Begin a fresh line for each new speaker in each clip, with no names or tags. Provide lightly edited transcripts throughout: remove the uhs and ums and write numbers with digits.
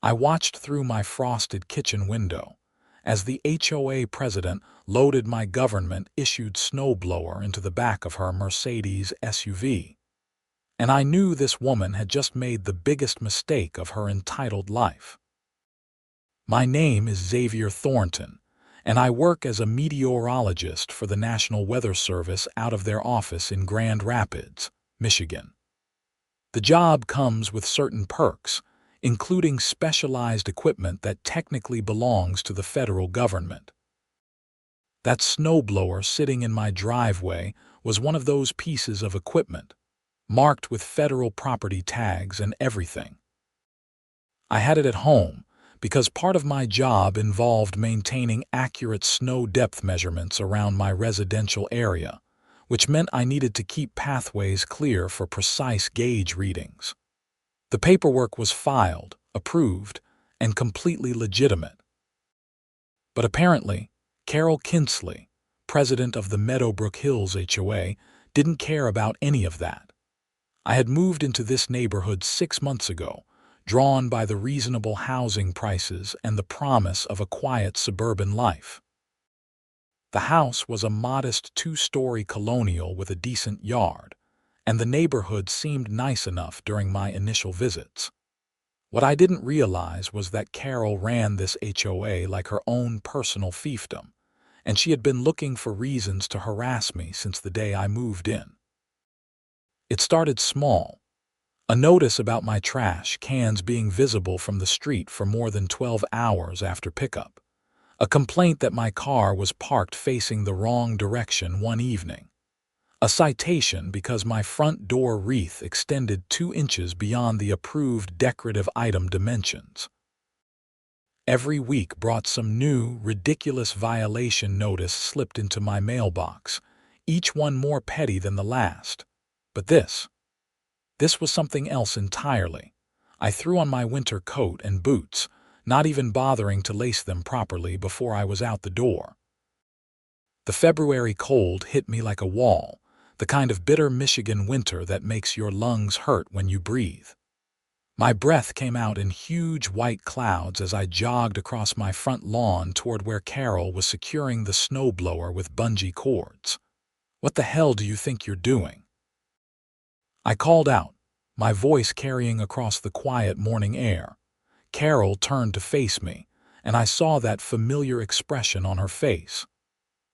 I watched through my frosted kitchen window as the HOA president loaded my government-issued snowblower into the back of her Mercedes SUV. And I knew this woman had just made the biggest mistake of her entitled life. My name is Xavier Thornton, and I work as a meteorologist for the National Weather Service out of their office in Grand Rapids, Michigan. The job comes with certain perks, including specialized equipment that technically belongs to the federal government. That snowblower sitting in my driveway was one of those pieces of equipment, marked with federal property tags and everything. I had it at home because part of my job involved maintaining accurate snow depth measurements around my residential area, which meant I needed to keep pathways clear for precise gauge readings. The paperwork was filed, approved, and completely legitimate. But apparently, Carol Kinsley, president of the Meadowbrook Hills HOA, didn't care about any of that. I had moved into this neighborhood 6 months ago, drawn by the reasonable housing prices and the promise of a quiet suburban life. The house was a modest 2-story colonial with a decent yard, and the neighborhood seemed nice enough during my initial visits. What I didn't realize was that Carol ran this HOA like her own personal fiefdom, and she had been looking for reasons to harass me since the day I moved in. It started small. A notice about my trash cans being visible from the street for more than 12 hours after pickup. A complaint that my car was parked facing the wrong direction one evening. A citation because my front door wreath extended 2 inches beyond the approved decorative item dimensions. Every week brought some new, ridiculous violation notice slipped into my mailbox, each one more petty than the last. But this was something else entirely. I threw on my winter coat and boots, not even bothering to lace them properly before I was out the door. The February cold hit me like a wall, the kind of bitter Michigan winter that makes your lungs hurt when you breathe. My breath came out in huge white clouds as I jogged across my front lawn toward where Carol was securing the snowblower with bungee cords. "What the hell do you think you're doing?" I called out, my voice carrying across the quiet morning air. Carol turned to face me, and I saw that familiar expression on her face.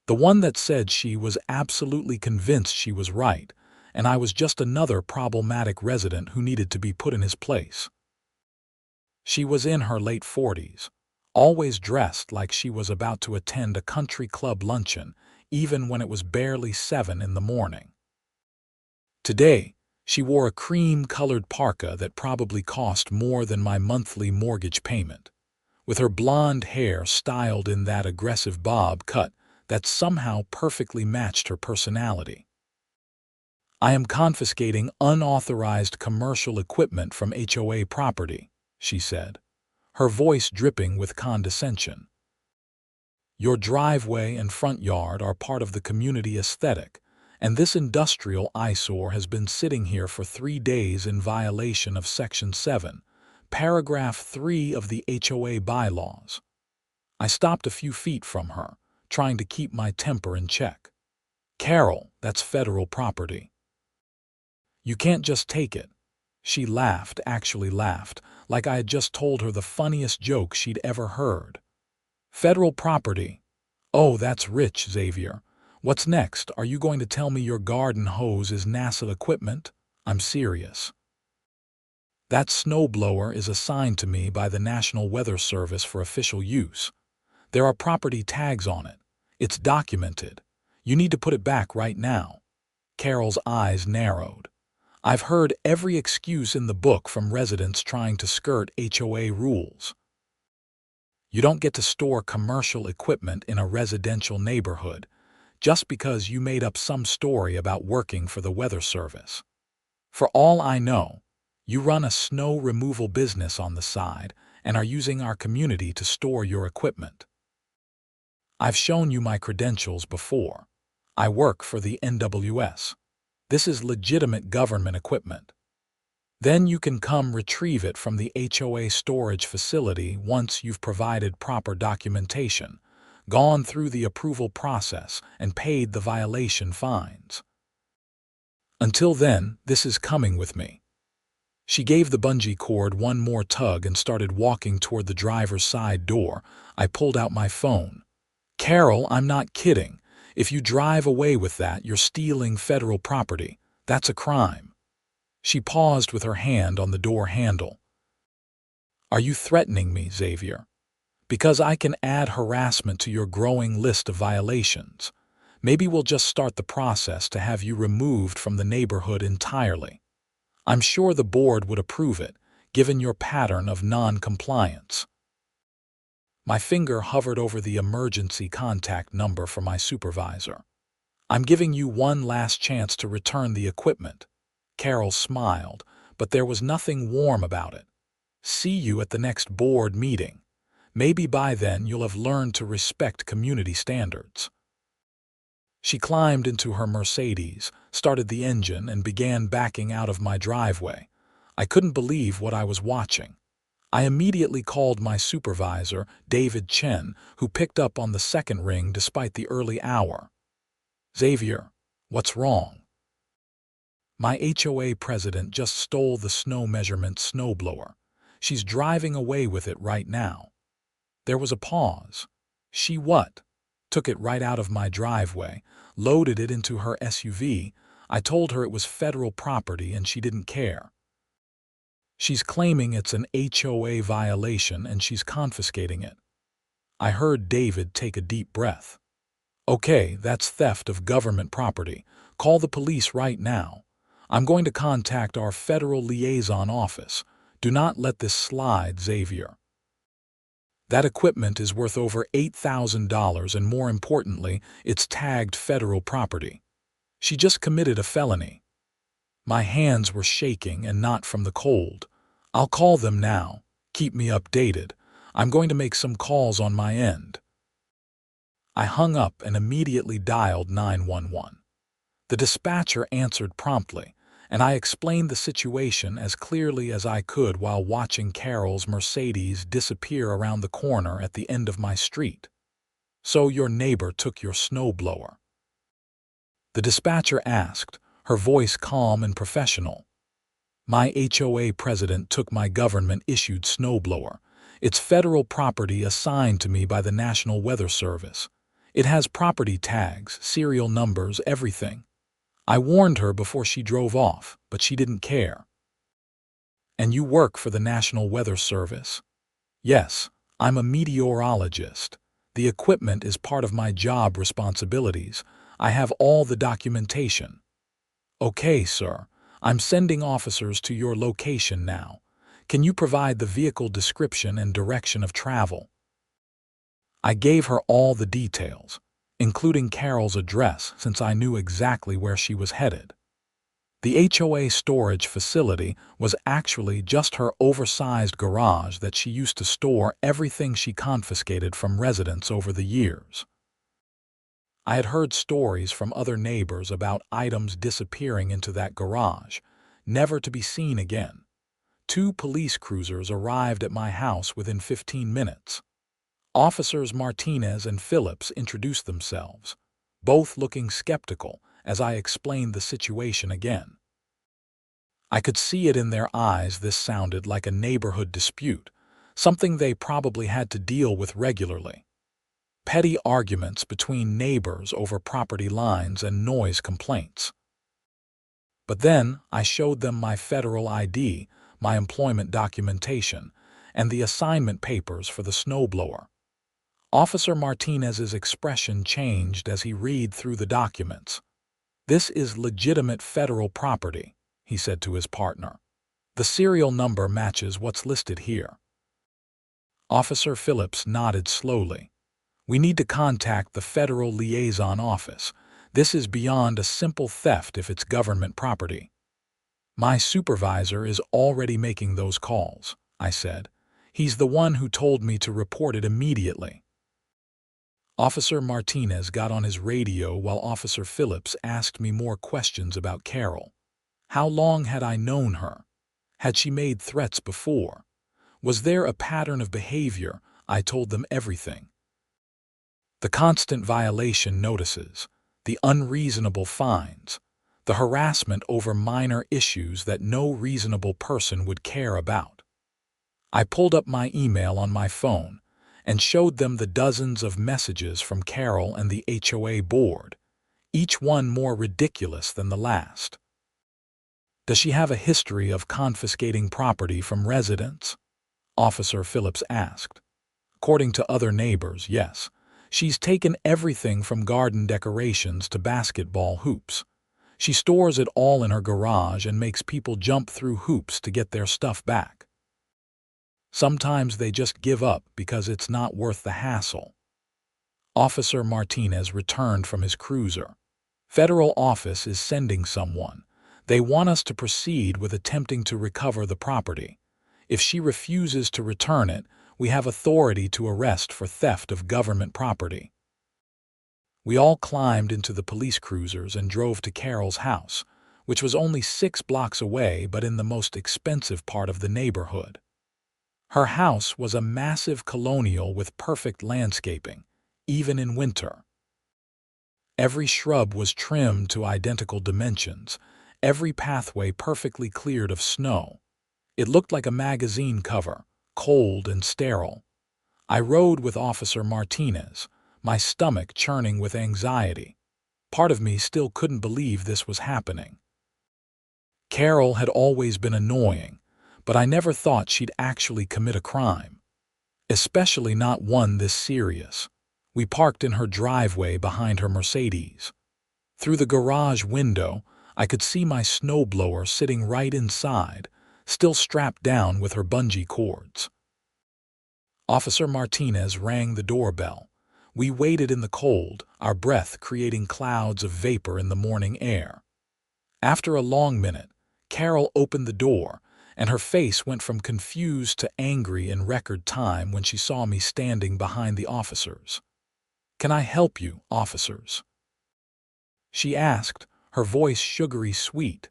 The one that said she was absolutely convinced she was right, and I was just another problematic resident who needed to be put in his place. She was in her late 40s, always dressed like she was about to attend a country club luncheon, even when it was barely 7 in the morning. Today, she wore a cream-colored parka that probably cost more than my monthly mortgage payment, with her blonde hair styled in that aggressive bob cut that somehow perfectly matched her personality. "I am confiscating unauthorized commercial equipment from HOA property," she said, her voice dripping with condescension. "Your driveway and front yard are part of the community aesthetic, and this industrial eyesore has been sitting here for 3 days in violation of Section 7, Paragraph 3 of the HOA bylaws." I stopped a few feet from her, trying to keep my temper in check. "Carol, that's federal property. You can't just take it." She laughed, actually laughed, like I had just told her the funniest joke she'd ever heard. "Federal property? Oh, that's rich, Xavier. What's next? Are you going to tell me your garden hose is NASA equipment? I'm serious." "That snowblower is assigned to me by the National Weather Service for official use. There are property tags on it. It's documented. You need to put it back right now." Carol's eyes narrowed. "I've heard every excuse in the book from residents trying to skirt HOA rules. You don't get to store commercial equipment in a residential neighborhood just because you made up some story about working for the Weather Service. For all I know, you run a snow removal business on the side and are using our community to store your equipment. I've shown you my credentials before. I work for the NWS. This is legitimate government equipment." Then you can come retrieve it from the HOA storage facility once you've provided proper documentation, gone through the approval process, and paid the violation fines. Until then, this is coming with me." She gave the bungee cord one more tug and started walking toward the driver's side door. I pulled out my phone. "Carol, I'm not kidding. If you drive away with that, you're stealing federal property. That's a crime." She paused with her hand on the door handle. "Are you threatening me, Xavier? Because I can add harassment to your growing list of violations. Maybe we'll just start the process to have you removed from the neighborhood entirely. I'm sure the board would approve it, given your pattern of non-compliance." My finger hovered over the emergency contact number for my supervisor. "I'm giving you one last chance to return the equipment." Carol smiled, but there was nothing warm about it. "See you at the next board meeting. Maybe by then you'll have learned to respect community standards." She climbed into her Mercedes, started the engine, and began backing out of my driveway. I couldn't believe what I was watching. I immediately called my supervisor, David Chen, who picked up on the second ring despite the early hour. "Xavier, what's wrong?" "My HOA president just stole the snow measurement snowblower. She's driving away with it right now." There was a pause. "She what?" "Took it right out of my driveway, loaded it into her SUV. I told her it was federal property and she didn't care. She's claiming it's an HOA violation and she's confiscating it." I heard David take a deep breath. "Okay, that's theft of government property. Call the police right now. I'm going to contact our federal liaison office. Do not let this slide, Xavier. That equipment is worth over $8,000 and more importantly, it's tagged federal property. She just committed a felony." My hands were shaking and not from the cold. "I'll call them now. Keep me updated. I'm going to make some calls on my end." I hung up and immediately dialed 911. The dispatcher answered promptly, and I explained the situation as clearly as I could while watching Carol's Mercedes disappear around the corner at the end of my street. "So your neighbor took your snowblower?" the dispatcher asked, her voice calm and professional. "My HOA president took my government-issued snowblower. It's federal property assigned to me by the National Weather Service. It has property tags, serial numbers, everything. I warned her before she drove off, but she didn't care." "And you work for the National Weather Service?" "Yes, I'm a meteorologist. The equipment is part of my job responsibilities. I have all the documentation." "Okay, sir. I'm sending officers to your location now. Can you provide the vehicle description and direction of travel?" I gave her all the details, including Carol's address since I knew exactly where she was headed. The HOA storage facility was actually just her oversized garage that she used to store everything she confiscated from residents over the years. I had heard stories from other neighbors about items disappearing into that garage, never to be seen again. 2 police cruisers arrived at my house within 15 minutes. Officers Martinez and Phillips introduced themselves, both looking skeptical as I explained the situation again. I could see it in their eyes. This sounded like a neighborhood dispute, something they probably had to deal with regularly. Petty arguments between neighbors over property lines and noise complaints. But then I showed them my federal ID, my employment documentation, and the assignment papers for the snowblower. Officer Martinez's expression changed as he read through the documents. "This is legitimate federal property," he said to his partner. "The serial number matches what's listed here." Officer Phillips nodded slowly. "We need to contact the Federal Liaison Office. This is beyond a simple theft if it's government property." "My supervisor is already making those calls," I said. "He's the one who told me to report it immediately." Officer Martinez got on his radio while Officer Phillips asked me more questions about Carol. How long had I known her? Had she made threats before? Was there a pattern of behavior? I told them everything. The constant violation notices, the unreasonable fines, the harassment over minor issues that no reasonable person would care about. I pulled up my email on my phone and showed them the dozens of messages from Carol and the HOA board, each one more ridiculous than the last. Does she have a history of confiscating property from residents? Officer Phillips asked. According to other neighbors, yes. She's taken everything from garden decorations to basketball hoops. She stores it all in her garage and makes people jump through hoops to get their stuff back. Sometimes they just give up because it's not worth the hassle. Officer Martinez returned from his cruiser. Federal office is sending someone. They want us to proceed with attempting to recover the property. If she refuses to return it, we have authority to arrest for theft of government property. We all climbed into the police cruisers and drove to Carol's house, which was only 6 blocks away but in the most expensive part of the neighborhood. Her house was a massive colonial with perfect landscaping, even in winter. Every shrub was trimmed to identical dimensions, every pathway perfectly cleared of snow. It looked like a magazine cover, cold and sterile. I rode with Officer Martinez, my stomach churning with anxiety. Part of me still couldn't believe this was happening. Carol had always been annoying, but I never thought she'd actually commit a crime. Especially not one this serious. We parked in her driveway behind her Mercedes. Through the garage window, I could see my snowblower sitting right inside, still strapped down with her bungee cords. Officer Martinez rang the doorbell. We waited in the cold, our breath creating clouds of vapor in the morning air. After a long minute, Carol opened the door, and her face went from confused to angry in record time when she saw me standing behind the officers. "Can I help you, officers?" she asked, her voice sugary sweet.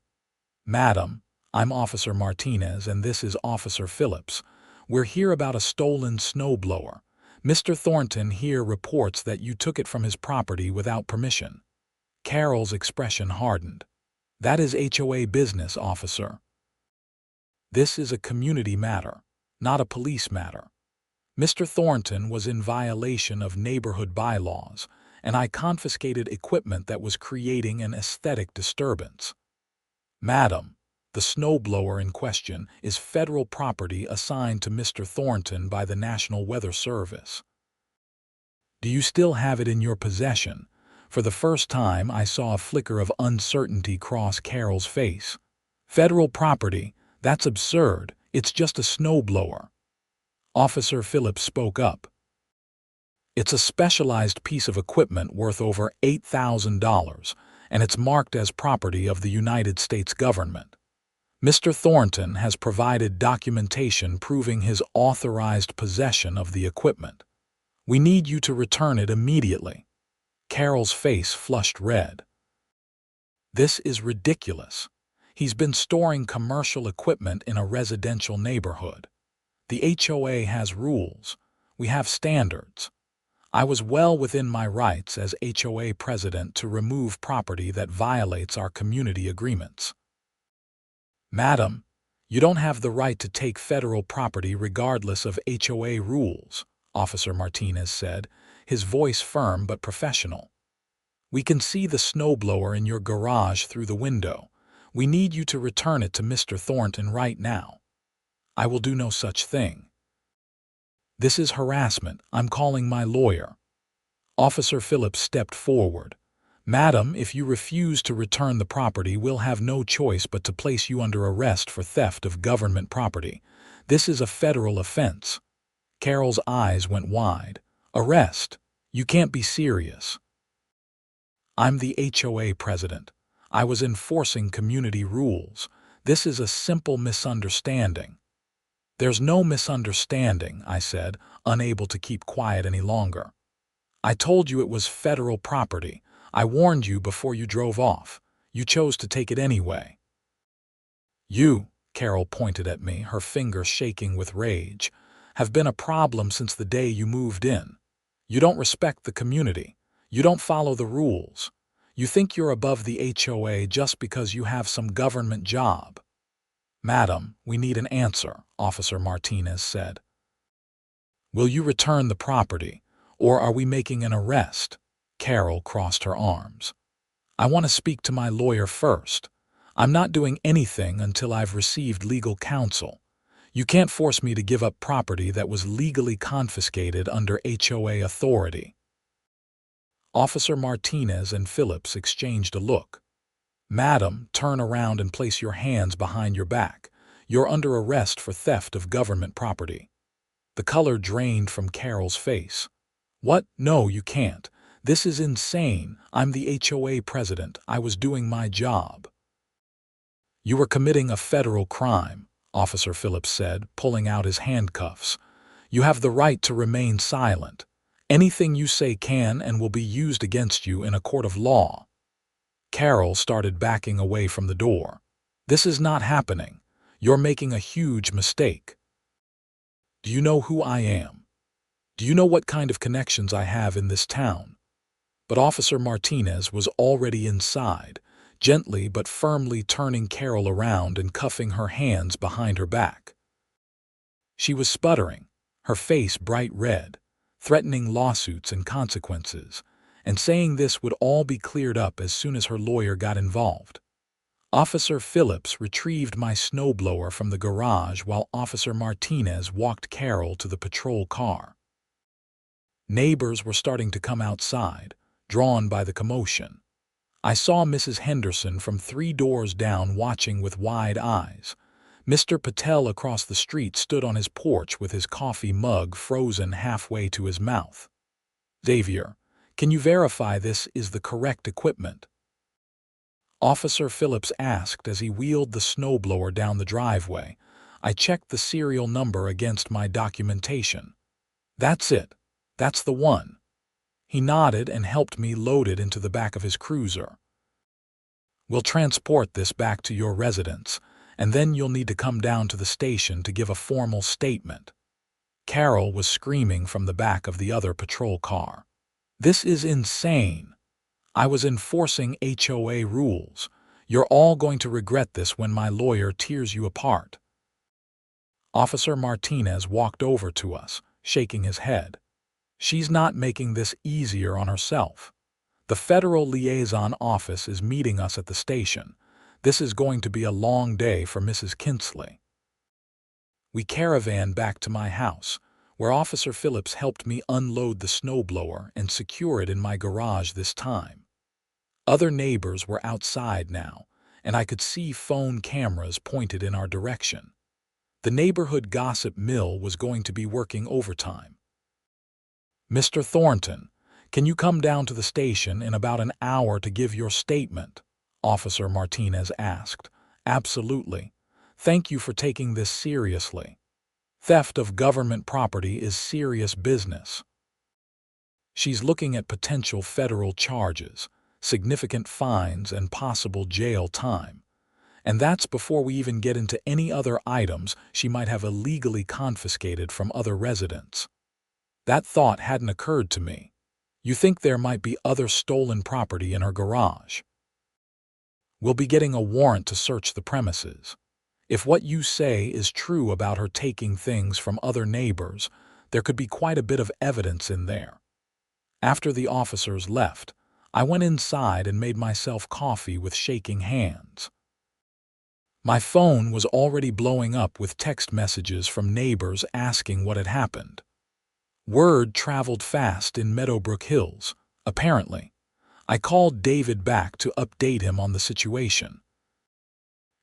"Madam, I'm Officer Martinez and this is Officer Phillips. We're here about a stolen snowblower. Mr. Thornton here reports that you took it from his property without permission." Carol's expression hardened. "That is HOA business, officer. This is a community matter, not a police matter. Mr. Thornton was in violation of neighborhood bylaws, and I confiscated equipment that was creating an aesthetic disturbance. Madam, the snowblower in question is federal property assigned to Mr. Thornton by the National Weather Service. Do you still have it in your possession?" For the first time, I saw a flicker of uncertainty cross Carol's face. "Federal property? That's absurd. It's just a snowblower." Officer Phillips spoke up. "It's a specialized piece of equipment worth over $8,000, and it's marked as property of the United States government. Mr. Thornton has provided documentation proving his authorized possession of the equipment. We need you to return it immediately." Carol's face flushed red. "This is ridiculous. He's been storing commercial equipment in a residential neighborhood. The HOA has rules. We have standards. I was well within my rights as HOA president to remove property that violates our community agreements." "Madam, you don't have the right to take federal property regardless of HOA rules," Officer Martinez said, his voice firm but professional. "We can see the snowblower in your garage through the window. We need you to return it to Mr. Thornton right now." "I will do no such thing. This is harassment. I'm calling my lawyer." Officer Phillips stepped forward. "Madam, if you refuse to return the property, we'll have no choice but to place you under arrest for theft of government property. This is a federal offense." Carol's eyes went wide. "Arrest? You can't be serious." "I'm the HOA president. I was enforcing community rules. This is a simple misunderstanding." "There's no misunderstanding," I said, unable to keep quiet any longer. "I told you it was federal property. I warned you before you drove off. You chose to take it anyway." "You," Carol pointed at me, her finger shaking with rage, have been a problem since the day you moved in. You don't respect the community. You don't follow the rules. You think you're above the HOA just because you have some government job. Madam, we need an answer, Officer Martinez said. Will you return the property, or are we making an arrest? Carol crossed her arms. I want to speak to my lawyer first. I'm not doing anything until I've received legal counsel. You can't force me to give up property that was legally confiscated under HOA authority. Officer Martinez and Phillips exchanged a look. Madam, turn around and place your hands behind your back. You're under arrest for theft of government property. The color drained from Carol's face. What? No, you can't. This is insane. I'm the HOA president. I was doing my job. You were committing a federal crime, Officer Phillips said, pulling out his handcuffs. You have the right to remain silent. Anything you say can and will be used against you in a court of law. Carol started backing away from the door. This is not happening. You're making a huge mistake. Do you know who I am? Do you know what kind of connections I have in this town? But Officer Martinez was already inside, gently but firmly turning Carol around and cuffing her hands behind her back. She was sputtering, her face bright red, threatening lawsuits and consequences, and saying this would all be cleared up as soon as her lawyer got involved. Officer Phillips retrieved my snowblower from the garage while Officer Martinez walked Carol to the patrol car. Neighbors were starting to come outside, drawn by the commotion. I saw Mrs. Henderson from 3 doors down watching with wide eyes. Mr. Patel across the street stood on his porch with his coffee mug frozen halfway to his mouth. Xavier, can you verify this is the correct equipment? Officer Phillips asked as he wheeled the snowblower down the driveway. I checked the serial number against my documentation. That's it. That's the one. He nodded and helped me load it into the back of his cruiser. We'll transport this back to your residence, and then you'll need to come down to the station to give a formal statement. Carol was screaming from the back of the other patrol car. This is insane. I was enforcing HOA rules. You're all going to regret this when my lawyer tears you apart. Officer Martinez walked over to us, shaking his head. She's not making this easier on herself. The Federal Liaison Office is meeting us at the station. This is going to be a long day for Mrs. Kinsley. We caravanned back to my house, where Officer Phillips helped me unload the snowblower and secure it in my garage this time. Other neighbors were outside now, and I could see phone cameras pointed in our direction. The neighborhood gossip mill was going to be working overtime. Mr. Thornton, can you come down to the station in about an hour to give your statement? Officer Martinez asked. Absolutely. Thank you for taking this seriously. Theft of government property is serious business. She's looking at potential federal charges, significant fines, and possible jail time. And that's before we even get into any other items she might have illegally confiscated from other residents. That thought hadn't occurred to me. You think there might be other stolen property in her garage? We'll be getting a warrant to search the premises. If what you say is true about her taking things from other neighbors, there could be quite a bit of evidence in there. After the officers left, I went inside and made myself coffee with shaking hands. My phone was already blowing up with text messages from neighbors asking what had happened. Word traveled fast in Meadowbrook Hills, apparently. I called David back to update him on the situation.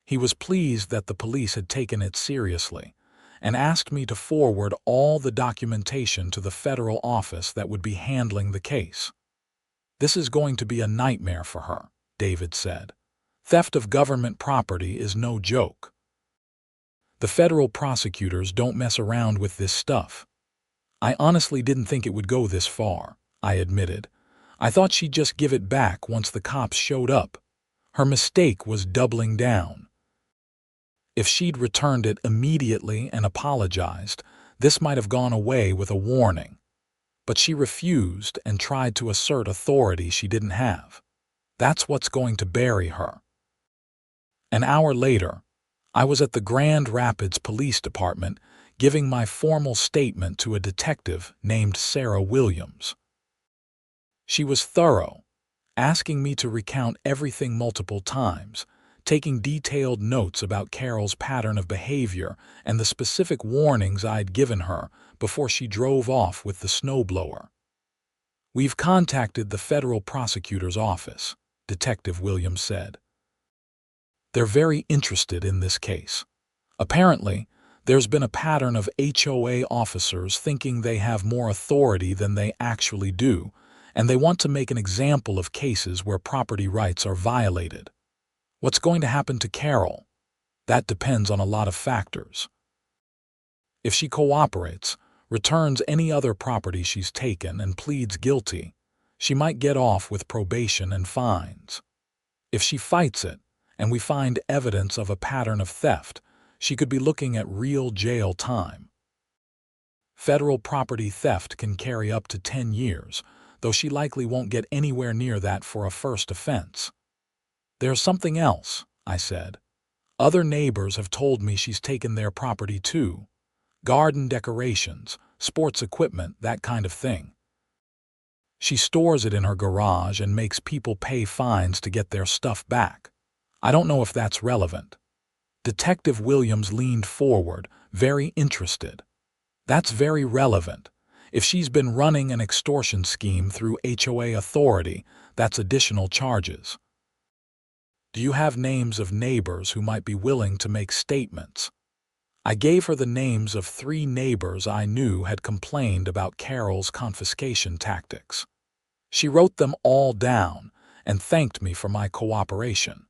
He was pleased that the police had taken it seriously and asked me to forward all the documentation to the federal office that would be handling the case. This is going to be a nightmare for her, David said. Theft of government property is no joke. The federal prosecutors don't mess around with this stuff. I honestly didn't think it would go this far, I admitted. I thought she'd just give it back once the cops showed up. Her mistake was doubling down. If she'd returned it immediately and apologized, this might have gone away with a warning. But she refused and tried to assert authority she didn't have. That's what's going to bury her. An hour later, I was at the Grand Rapids Police Department giving my formal statement to a detective named Sarah Williams. She was thorough, asking me to recount everything multiple times, taking detailed notes about Carol's pattern of behavior and the specific warnings I'd given her before she drove off with the snowblower. "We've contacted the federal prosecutor's office," Detective Williams said. "They're very interested in this case. Apparently, there's been a pattern of HOA officers thinking they have more authority than they actually do, and they want to make an example of cases where property rights are violated. What's going to happen to Carol? That depends on a lot of factors. If she cooperates, returns any other property she's taken, and pleads guilty, she might get off with probation and fines. If she fights it, and we find evidence of a pattern of theft, she could be looking at real jail time. Federal property theft can carry up to 10 years, though she likely won't get anywhere near that for a first offense." "There's something else," I said. "Other neighbors have told me she's taken their property too. Garden decorations, sports equipment, that kind of thing. She stores it in her garage and makes people pay fines to get their stuff back. I don't know if that's relevant." Detective Williams leaned forward, very interested. "That's very relevant. If she's been running an extortion scheme through HOA authority, that's additional charges. Do you have names of neighbors who might be willing to make statements?" I gave her the names of 3 neighbors I knew had complained about Carol's confiscation tactics. She wrote them all down and thanked me for my cooperation.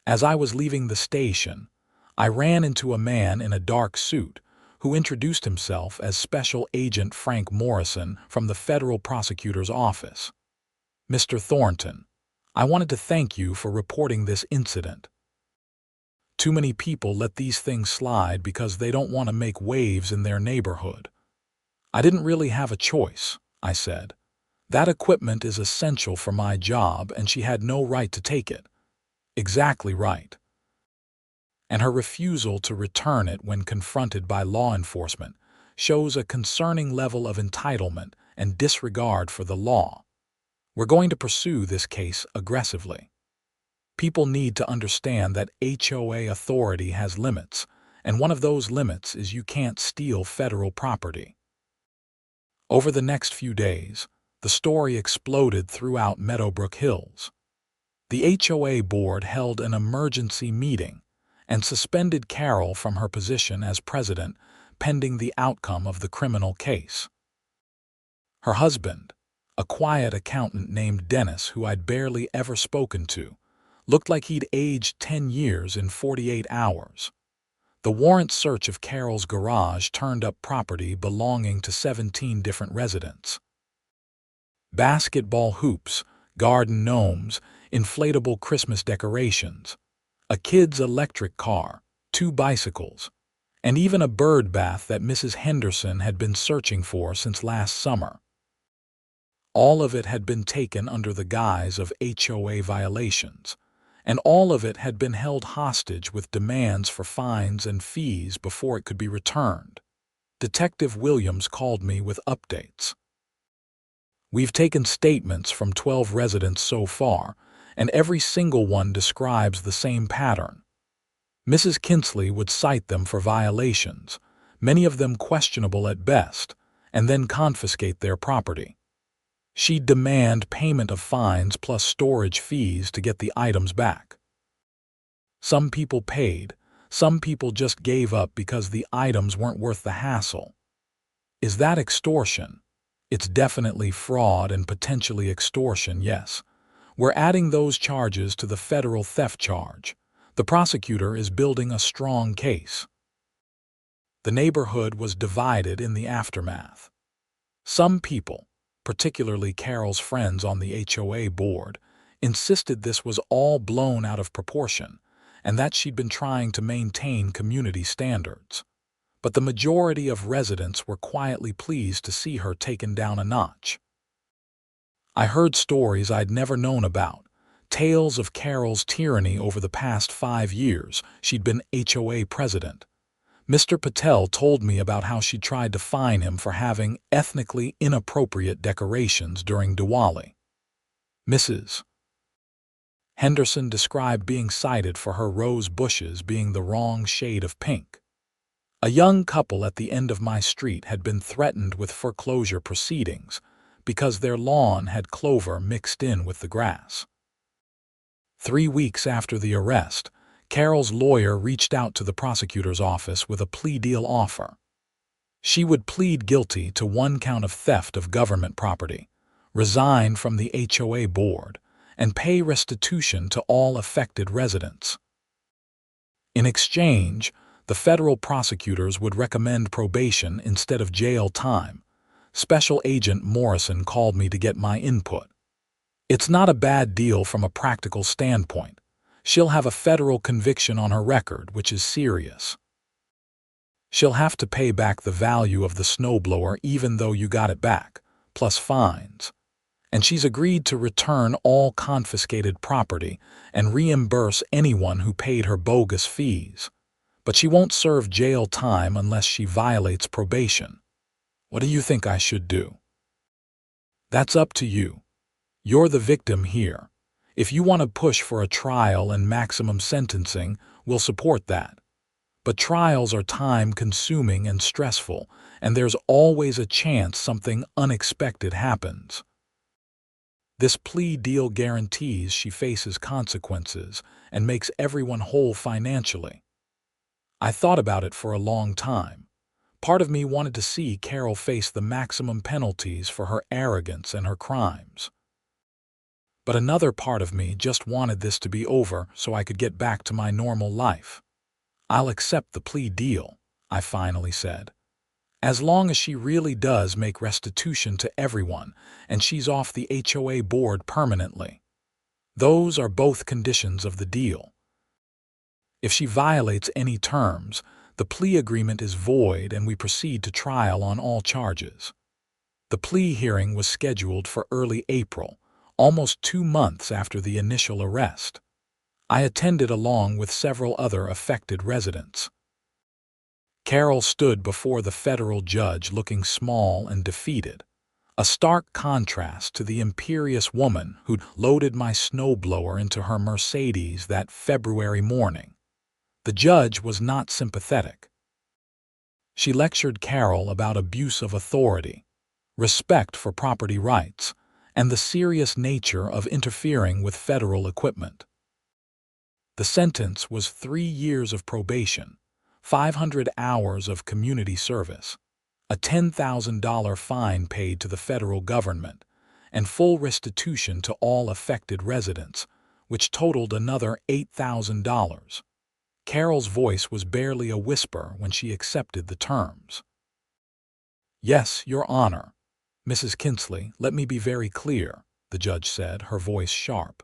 As I was leaving the station, I ran into a man in a dark suit who introduced himself as Special Agent Frank Morrison from the federal prosecutor's office. "Mr. Thornton, I wanted to thank you for reporting this incident. Too many people let these things slide because they don't want to make waves in their neighborhood." "I didn't really have a choice," I said. "That equipment is essential for my job and she had no right to take it." "Exactly right." And her refusal to return it when confronted by law enforcement shows a concerning level of entitlement and disregard for the law. We're going to pursue this case aggressively. People need to understand that HOA authority has limits, and one of those limits is you can't steal federal property. Over the next few days, the story exploded throughout Meadowbrook Hills. The HOA board held an emergency meeting and suspended Carol from her position as president pending the outcome of the criminal case. Her husband, a quiet accountant named Dennis who I'd barely ever spoken to, looked like he'd aged 10 years in 48 hours. The warrant search of Carol's garage turned up property belonging to 17 different residents. Basketball hoops, garden gnomes, inflatable Christmas decorations, a kid's electric car, 2 bicycles, and even a bird bath that Mrs. Henderson had been searching for since last summer. All of it had been taken under the guise of HOA violations, and all of it had been held hostage with demands for fines and fees before it could be returned. Detective Williams called me with updates. "We've taken statements from 12 residents so far, and every single one describes the same pattern. Mrs. Kinsley would cite them for violations, many of them questionable at best, and then confiscate their property. She'd demand payment of fines plus storage fees to get the items back. Some people paid, some people just gave up because the items weren't worth the hassle. Is that extortion? It's definitely fraud and potentially extortion, yes. We're adding those charges to the federal theft charge. The prosecutor is building a strong case." The neighborhood was divided in the aftermath. Some people, particularly Carol's friends on the HOA board, insisted this was all blown out of proportion, and that she'd been trying to maintain community standards. But the majority of residents were quietly pleased to see her taken down a notch. I heard stories I'd never known about, tales of Carol's tyranny over the past 5 years she'd been HOA president. Mr. Patel told me about how she tried to fine him for having ethnically inappropriate decorations during Diwali. Mrs. Henderson described being cited for her rose bushes being the wrong shade of pink. A young couple at the end of my street had been threatened with foreclosure proceedings because their lawn had clover mixed in with the grass. 3 weeks after the arrest, Carol's lawyer reached out to the prosecutor's office with a plea deal offer. She would plead guilty to 1 count of theft of government property, resign from the HOA board, and pay restitution to all affected residents. In exchange, the federal prosecutors would recommend probation instead of jail time. Special Agent Morrison called me to get my input. It's not a bad deal from a practical standpoint. She'll have a federal conviction on her record, which is serious. She'll have to pay back the value of the snowblower even though you got it back, plus fines. And she's agreed to return all confiscated property and reimburse anyone who paid her bogus fees. But she won't serve jail time unless she violates probation. What do you think I should do? That's up to you. You're the victim here. If you want to push for a trial and maximum sentencing, we'll support that. But trials are time-consuming and stressful, and there's always a chance something unexpected happens. This plea deal guarantees she faces consequences and makes everyone whole financially. I thought about it for a long time. Part of me wanted to see Carol face the maximum penalties for her arrogance and her crimes. But another part of me just wanted this to be over so I could get back to my normal life. I'll accept the plea deal, I finally said. As long as she really does make restitution to everyone and she's off the HOA board permanently. Those are both conditions of the deal. If she violates any terms, the plea agreement is void and we proceed to trial on all charges. The plea hearing was scheduled for early April, almost 2 months after the initial arrest. I attended along with several other affected residents. Carol stood before the federal judge looking small and defeated, a stark contrast to the imperious woman who'd loaded my snowblower into her Mercedes that February morning. The judge was not sympathetic. She lectured Carol about abuse of authority, respect for property rights, and the serious nature of interfering with federal equipment. The sentence was 3 years of probation, 500 hours of community service, a $10,000 fine paid to the federal government, and full restitution to all affected residents, which totaled another $8,000. Carol's voice was barely a whisper when she accepted the terms. "Yes, Your Honor. Mrs. Kinsley, let me be very clear," the judge said, her voice sharp.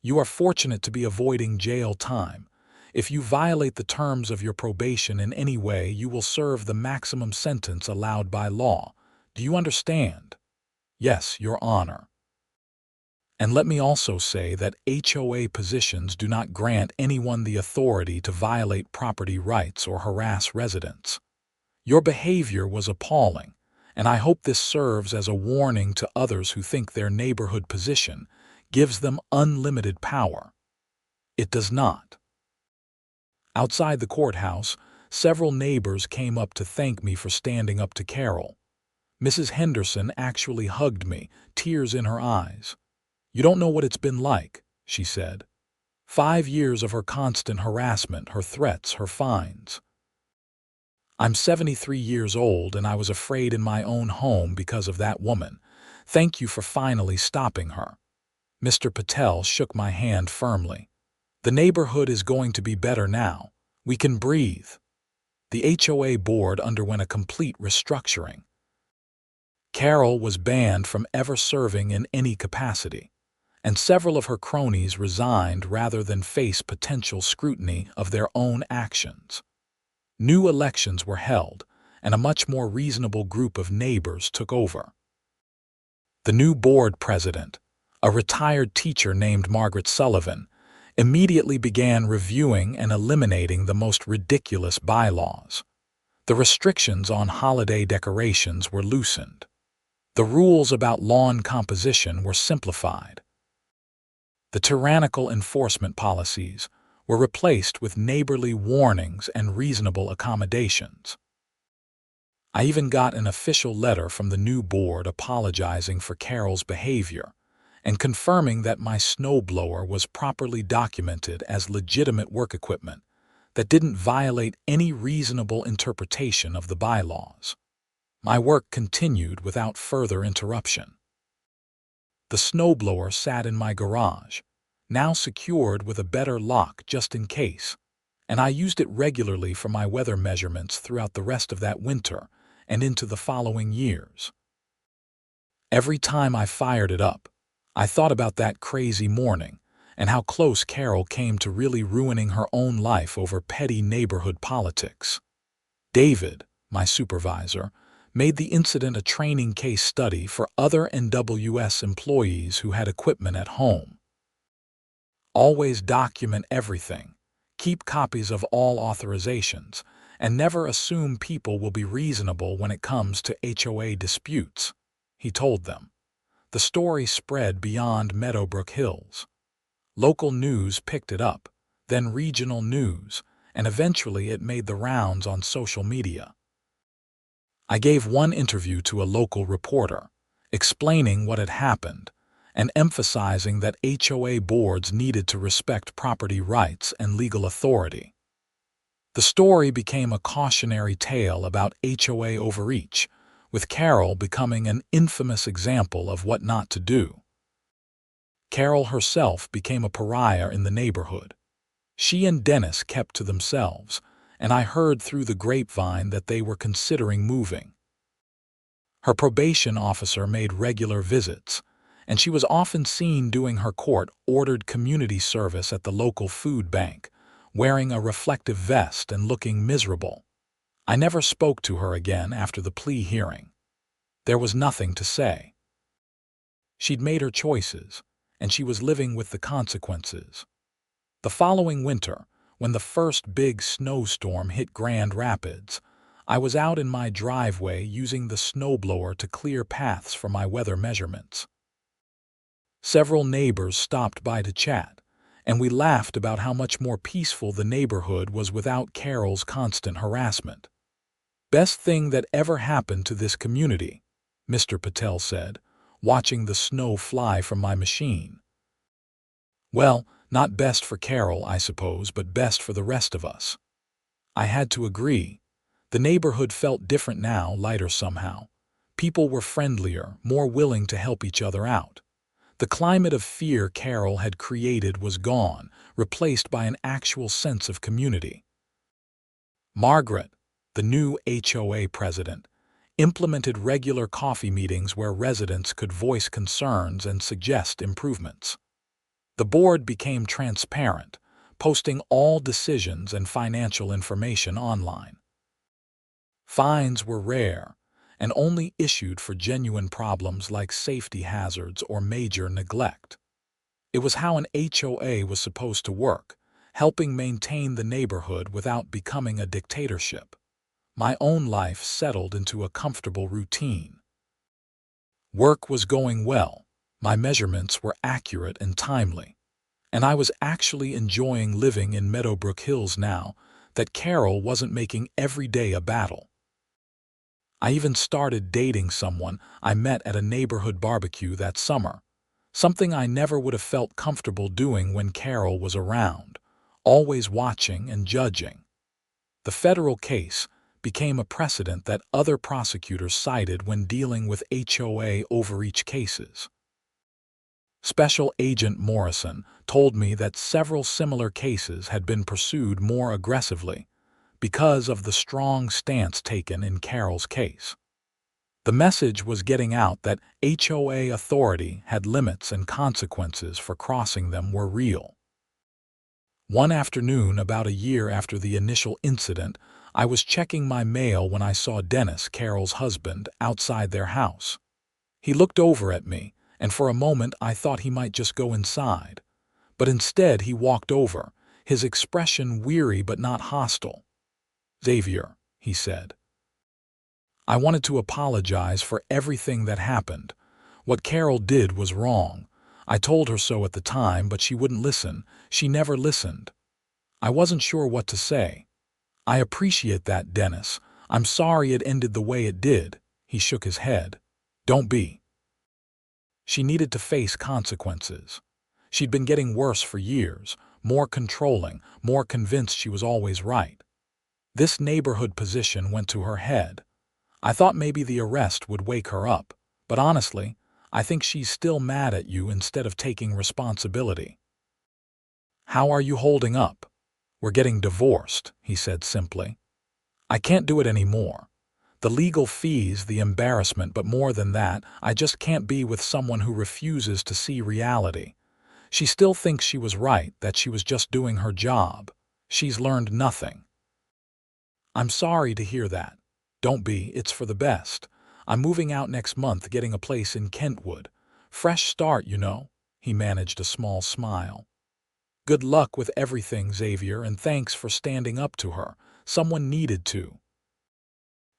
"You are fortunate to be avoiding jail time. If you violate the terms of your probation in any way, you will serve the maximum sentence allowed by law. Do you understand?" "Yes, Your Honor." And let me also say that HOA positions do not grant anyone the authority to violate property rights or harass residents. Your behavior was appalling, and I hope this serves as a warning to others who think their neighborhood position gives them unlimited power. It does not. Outside the courthouse, several neighbors came up to thank me for standing up to Carol. Mrs. Henderson actually hugged me, tears in her eyes. "You don't know what it's been like," she said. 5 years of her constant harassment, her threats, her fines. "I'm 73 years old and I was afraid in my own home because of that woman. Thank you for finally stopping her." Mr. Patel shook my hand firmly. "The neighborhood is going to be better now. We can breathe." The HOA board underwent a complete restructuring. Carol was banned from ever serving in any capacity. and several of her cronies resigned rather than face potential scrutiny of their own actions. New elections were held, and a much more reasonable group of neighbors took over. The new board president, a retired teacher named Margaret Sullivan, immediately began reviewing and eliminating the most ridiculous bylaws. The restrictions on holiday decorations were loosened. The rules about lawn composition were simplified. The tyrannical enforcement policies were replaced with neighborly warnings and reasonable accommodations. I even got an official letter from the new board apologizing for Carol's behavior and confirming that my snowblower was properly documented as legitimate work equipment that didn't violate any reasonable interpretation of the bylaws. My work continued without further interruption. The snowblower sat in my garage, now secured with a better lock just in case, and I used it regularly for my weather measurements throughout the rest of that winter and into the following years. Every time I fired it up, I thought about that crazy morning and how close Carol came to really ruining her own life over petty neighborhood politics. David, my supervisor, made the incident a training case study for other NWS employees who had equipment at home. Always document everything, keep copies of all authorizations, and never assume people will be reasonable when it comes to HOA disputes, he told them. The story spread beyond Meadowbrook Hills. Local news picked it up, then regional news, and eventually it made the rounds on social media. I gave one interview to a local reporter, explaining what had happened and emphasizing that HOA boards needed to respect property rights and legal authority. The story became a cautionary tale about HOA overreach, with Carol becoming an infamous example of what not to do. Carol herself became a pariah in the neighborhood. She and Dennis kept to themselves, and I heard through the grapevine that they were considering moving. Her probation officer made regular visits, and she was often seen doing her court-ordered community service at the local food bank, wearing a reflective vest and looking miserable. I never spoke to her again after the plea hearing. There was nothing to say. She'd made her choices, and she was living with the consequences. The following winter, when the first big snowstorm hit Grand Rapids, I was out in my driveway using the snowblower to clear paths for my weather measurements. Several neighbors stopped by to chat, and we laughed about how much more peaceful the neighborhood was without Carol's constant harassment. "Best thing that ever happened to this community," Mr. Patel said, watching the snow fly from my machine. Well, not best for Carol, I suppose, but best for the rest of us. I had to agree. The neighborhood felt different now, lighter somehow. People were friendlier, more willing to help each other out. The climate of fear Carol had created was gone, replaced by an actual sense of community. Margaret, the new HOA president, implemented regular coffee meetings where residents could voice concerns and suggest improvements. The board became transparent, posting all decisions and financial information online. Fines were rare and only issued for genuine problems like safety hazards or major neglect. It was how an HOA was supposed to work, helping maintain the neighborhood without becoming a dictatorship. My own life settled into a comfortable routine. Work was going well, my measurements were accurate and timely, and I was actually enjoying living in Meadowbrook Hills now that Carol wasn't making every day a battle. I even started dating someone I met at a neighborhood barbecue that summer, something I never would have felt comfortable doing when Carol was around, always watching and judging. The federal case became a precedent that other prosecutors cited when dealing with HOA overreach cases. Special Agent Morrison told me that several similar cases had been pursued more aggressively because of the strong stance taken in Carol's case. The message was getting out that HOA authority had limits and consequences for crossing them were real. One afternoon, about a year after the initial incident, I was checking my mail when I saw Dennis, Carol's husband, outside their house. He looked over at me, and for a moment I thought he might just go inside. But instead he walked over, his expression weary but not hostile. "Xavier," he said. "I wanted to apologize for everything that happened. What Carol did was wrong. I told her so at the time, but she wouldn't listen. She never listened. I wasn't sure what to say. I appreciate that, Dennis. I'm sorry it ended the way it did." He shook his head. "Don't be. She needed to face consequences. She'd been getting worse for years, more controlling, more convinced she was always right. This neighborhood position went to her head. I thought maybe the arrest would wake her up, but honestly, I think she's still mad at you instead of taking responsibility." "How are you holding up?" "We're getting divorced," he said simply. "I can't do it anymore. The legal fees, the embarrassment, but more than that, I just can't be with someone who refuses to see reality. She still thinks she was right, that she was just doing her job. She's learned nothing." "I'm sorry to hear that. Don't be, it's for the best. I'm moving out next month, getting a place in Kentwood. Fresh start, you know." He managed a small smile. "Good luck with everything, Xavier, and thanks for standing up to her. Someone needed to."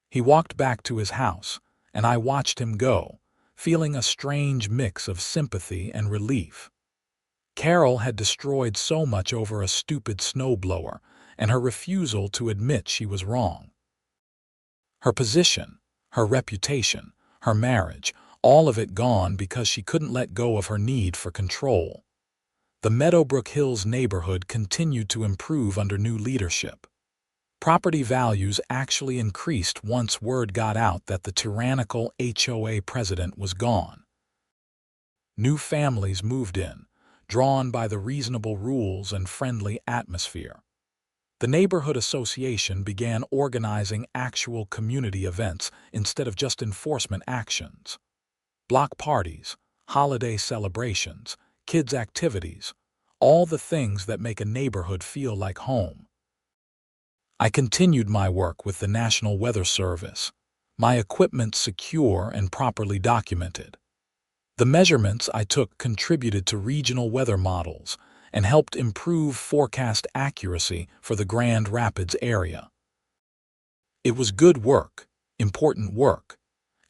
He walked back to his house, and I watched him go, feeling a strange mix of sympathy and relief. Carol had destroyed so much over a stupid snowblower, and her refusal to admit she was wrong. Her position, her reputation, her marriage, all of it gone because she couldn't let go of her need for control. The Meadowbrook Hills neighborhood continued to improve under new leadership. Property values actually increased once word got out that the tyrannical HOA president was gone. New families moved in, drawn by the reasonable rules and friendly atmosphere. The neighborhood association began organizing actual community events instead of just enforcement actions. Block parties, holiday celebrations, kids' activities, all the things that make a neighborhood feel like home. I continued my work with the National Weather Service, my equipment secure and properly documented. The measurements I took contributed to regional weather models and helped improve forecast accuracy for the Grand Rapids area. It was good work, important work,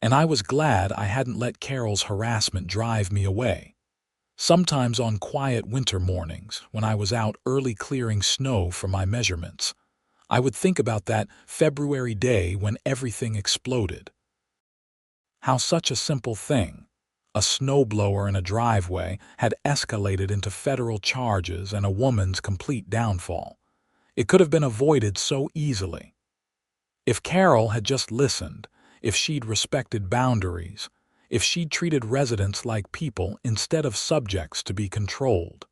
and I was glad I hadn't let Carol's harassment drive me away. Sometimes on quiet winter mornings, when I was out early clearing snow for my measurements, I would think about that February day when everything exploded. How such a simple thing, a snowblower in a driveway, had escalated into federal charges and a woman's complete downfall. It could have been avoided so easily. If Carol had just listened, if she'd respected boundaries, if she'd treated residents like people instead of subjects to be controlled.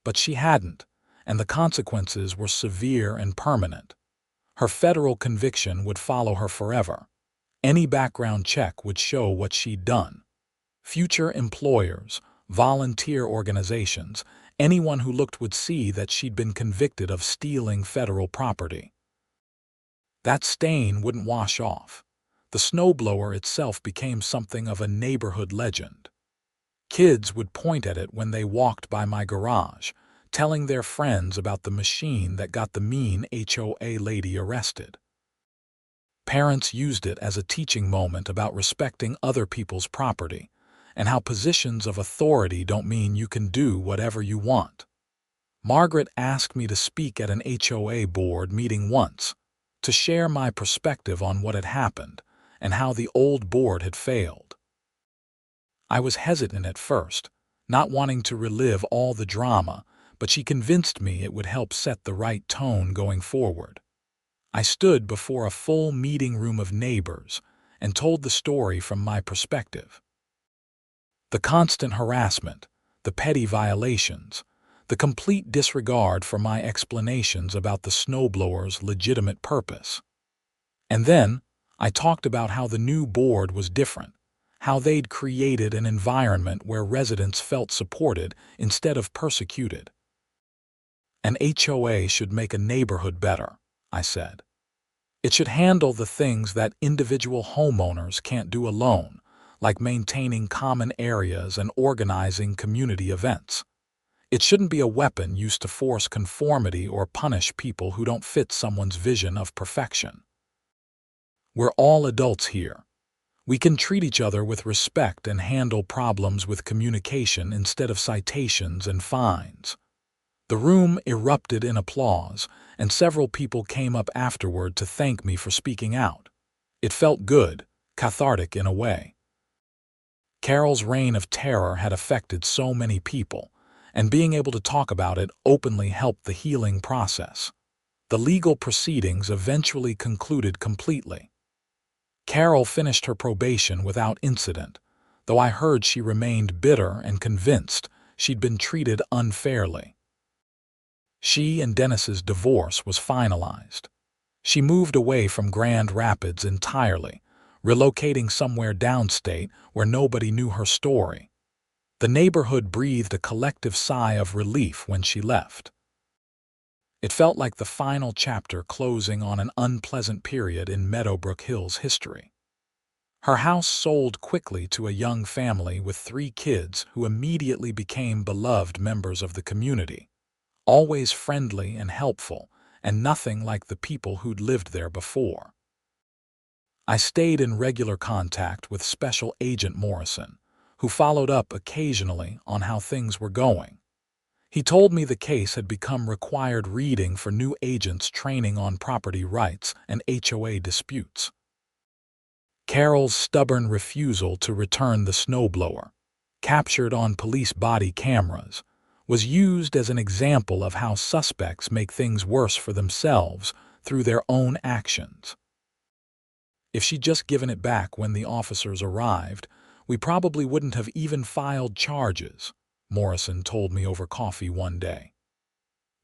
But she hadn't, and the consequences were severe and permanent. Her federal conviction would follow her forever. Any background check would show what she'd done. Future employers, volunteer organizations, anyone who looked would see that she'd been convicted of stealing federal property. That stain wouldn't wash off. The snowblower itself became something of a neighborhood legend. Kids would point at it when they walked by my garage, telling their friends about the machine that got the mean HOA lady arrested. Parents used it as a teaching moment about respecting other people's property, and how positions of authority don't mean you can do whatever you want. Margaret asked me to speak at an HOA board meeting once, to share my perspective on what had happened and how the old board had failed. I was hesitant at first, not wanting to relive all the drama, but she convinced me it would help set the right tone going forward. I stood before a full meeting room of neighbors and told the story from my perspective. The constant harassment, the petty violations, the complete disregard for my explanations about the snowblower's legitimate purpose. And then I talked about how the new board was different, how they'd created an environment where residents felt supported instead of persecuted. An HOA should make a neighborhood better, I said. It should handle the things that individual homeowners can't do alone, like maintaining common areas and organizing community events. It shouldn't be a weapon used to force conformity or punish people who don't fit someone's vision of perfection. We're all adults here. We can treat each other with respect and handle problems with communication instead of citations and fines. The room erupted in applause, and several people came up afterward to thank me for speaking out. It felt good, cathartic in a way. Carol's reign of terror had affected so many people, and being able to talk about it openly helped the healing process. The legal proceedings eventually concluded completely. Carol finished her probation without incident, though I heard she remained bitter and convinced she'd been treated unfairly. She and Dennis's divorce was finalized. She moved away from Grand Rapids entirely, relocating somewhere downstate where nobody knew her story. The neighborhood breathed a collective sigh of relief when she left. It felt like the final chapter closing on an unpleasant period in Meadowbrook Hills history. Her house sold quickly to a young family with 3 kids who immediately became beloved members of the community, always friendly and helpful, and nothing like the people who'd lived there before. I stayed in regular contact with Special Agent Morrison, who followed up occasionally on how things were going. He told me the case had become required reading for new agents training on property rights and HOA disputes. Carol's stubborn refusal to return the snowblower, captured on police body cameras, was used as an example of how suspects make things worse for themselves through their own actions. If she'd just given it back when the officers arrived, we probably wouldn't have even filed charges, Morrison told me over coffee one day.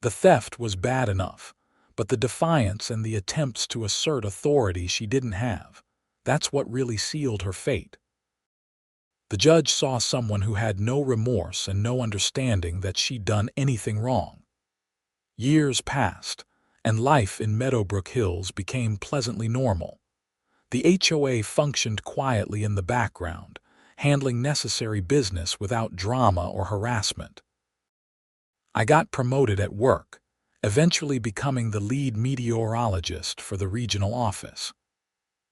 The theft was bad enough, but the defiance and the attempts to assert authority she didn't have, that's what really sealed her fate. The judge saw someone who had no remorse and no understanding that she'd done anything wrong. Years passed, and life in Meadowbrook Hills became pleasantly normal. The HOA functioned quietly in the background, handling necessary business without drama or harassment. I got promoted at work, eventually becoming the lead meteorologist for the regional office.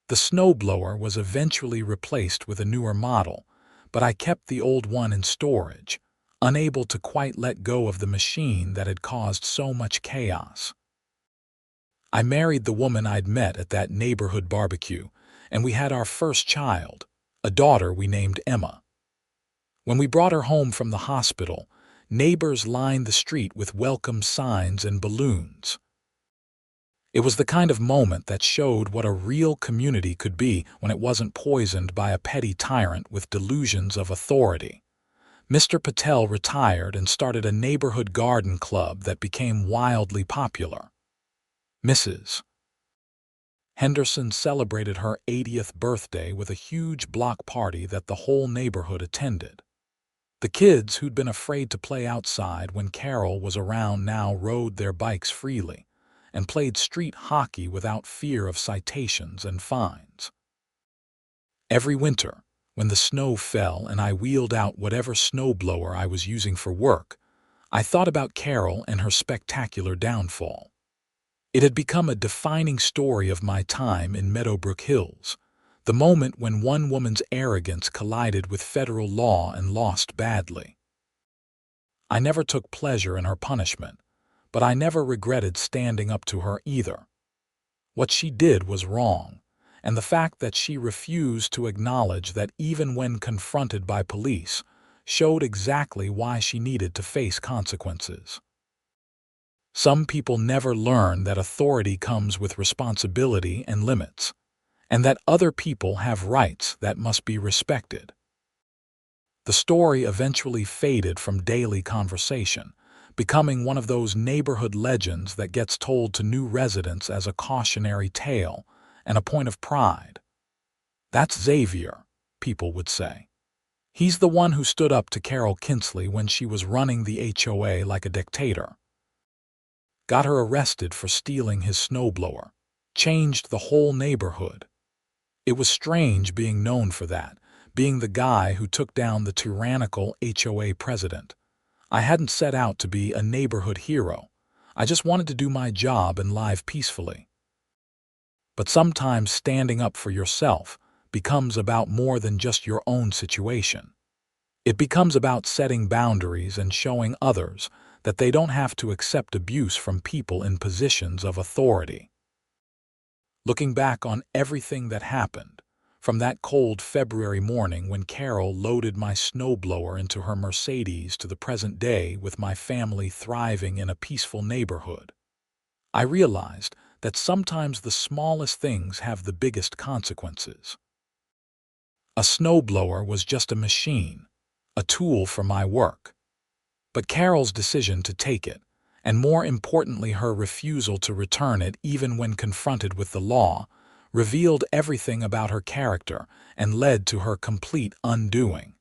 The snowblower was eventually replaced with a newer model, but I kept the old one in storage, unable to quite let go of the machine that had caused so much chaos. I married the woman I'd met at that neighborhood barbecue, and we had our first child, a daughter we named Emma. When we brought her home from the hospital, neighbors lined the street with welcome signs and balloons. It was the kind of moment that showed what a real community could be when it wasn't poisoned by a petty tyrant with delusions of authority. Mr. Patel retired and started a neighborhood garden club that became wildly popular. Mrs. Henderson celebrated her 80th birthday with a huge block party that the whole neighborhood attended. The kids who'd been afraid to play outside when Carol was around now rode their bikes freely and played street hockey without fear of citations and fines. Every winter, when the snow fell and I wheeled out whatever snowblower I was using for work, I thought about Carol and her spectacular downfall. It had become a defining story of my time in Meadowbrook Hills, the moment when one woman's arrogance collided with federal law and lost badly. I never took pleasure in her punishment, but I never regretted standing up to her either. What she did was wrong, and the fact that she refused to acknowledge that even when confronted by police showed exactly why she needed to face consequences. Some people never learn that authority comes with responsibility and limits, and that other people have rights that must be respected. The story eventually faded from daily conversation, becoming one of those neighborhood legends that gets told to new residents as a cautionary tale and a point of pride. "That's Xavier," people would say. "He's the one who stood up to Carol Kinsley when she was running the HOA like a dictator. Got her arrested for stealing his snowblower. Changed the whole neighborhood." It was strange being known for that, being the guy who took down the tyrannical HOA president. I hadn't set out to be a neighborhood hero. I just wanted to do my job and live peacefully. But sometimes standing up for yourself becomes about more than just your own situation. It becomes about setting boundaries and showing others that they don't have to accept abuse from people in positions of authority. Looking back on everything that happened, from that cold February morning when Carol loaded my snowblower into her Mercedes to the present day with my family thriving in a peaceful neighborhood, I realized that sometimes the smallest things have the biggest consequences. A snowblower was just a machine, a tool for my work. But Carol's decision to take it, and more importantly her refusal to return it even when confronted with the law, revealed everything about her character and led to her complete undoing.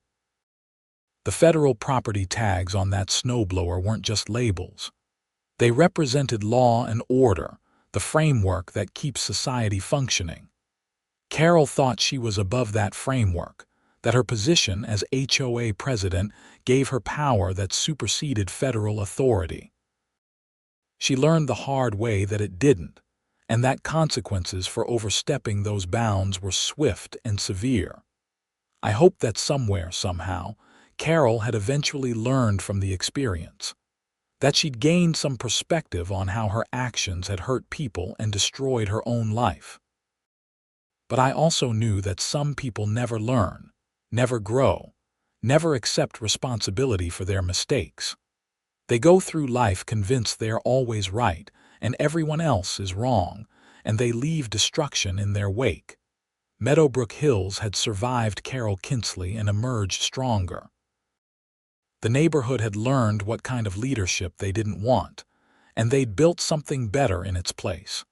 The federal property tags on that snowblower weren't just labels. They represented law and order, the framework that keeps society functioning. Carol thought she was above that framework, that her position as HOA president gave her power that superseded federal authority. She learned the hard way that it didn't, and that consequences for overstepping those bounds were swift and severe. I hope that somewhere, somehow, Carol had eventually learned from the experience, that she'd gained some perspective on how her actions had hurt people and destroyed her own life. But I also knew that some people never learn, never grow, never accept responsibility for their mistakes. They go through life convinced they are always right and everyone else is wrong, and they leave destruction in their wake. Meadowbrook Hills had survived Carol Kinsley and emerged stronger. The neighborhood had learned what kind of leadership they didn't want, and they'd built something better in its place.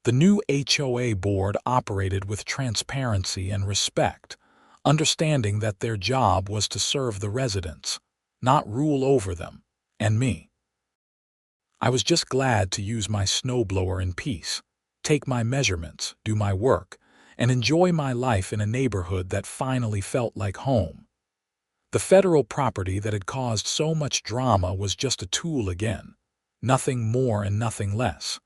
The new HOA board operated with transparency and respect, understanding that their job was to serve the residents, not rule over them, and me. I was just glad to use my snowblower in peace, take my measurements, do my work, and enjoy my life in a neighborhood that finally felt like home. The federal property that had caused so much drama was just a tool again, nothing more and nothing less.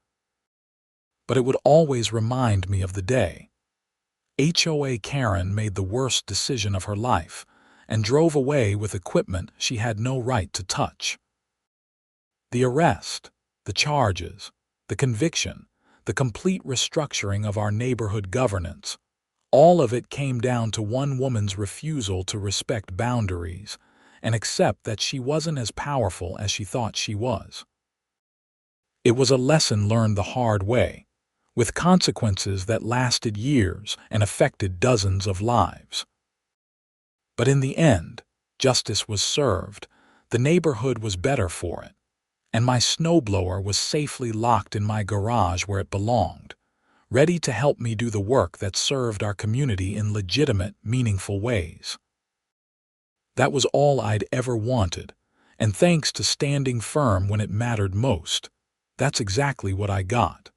But it would always remind me of the day HOA Karen made the worst decision of her life and drove away with equipment she had no right to touch. The arrest, the charges, the conviction, the complete restructuring of our neighborhood governance, all of it came down to one woman's refusal to respect boundaries and accept that she wasn't as powerful as she thought she was. It was a lesson learned the hard way, with consequences that lasted years and affected dozens of lives. But in the end, justice was served, the neighborhood was better for it, and my snowblower was safely locked in my garage where it belonged, ready to help me do the work that served our community in legitimate, meaningful ways. That was all I'd ever wanted, and thanks to standing firm when it mattered most, that's exactly what I got.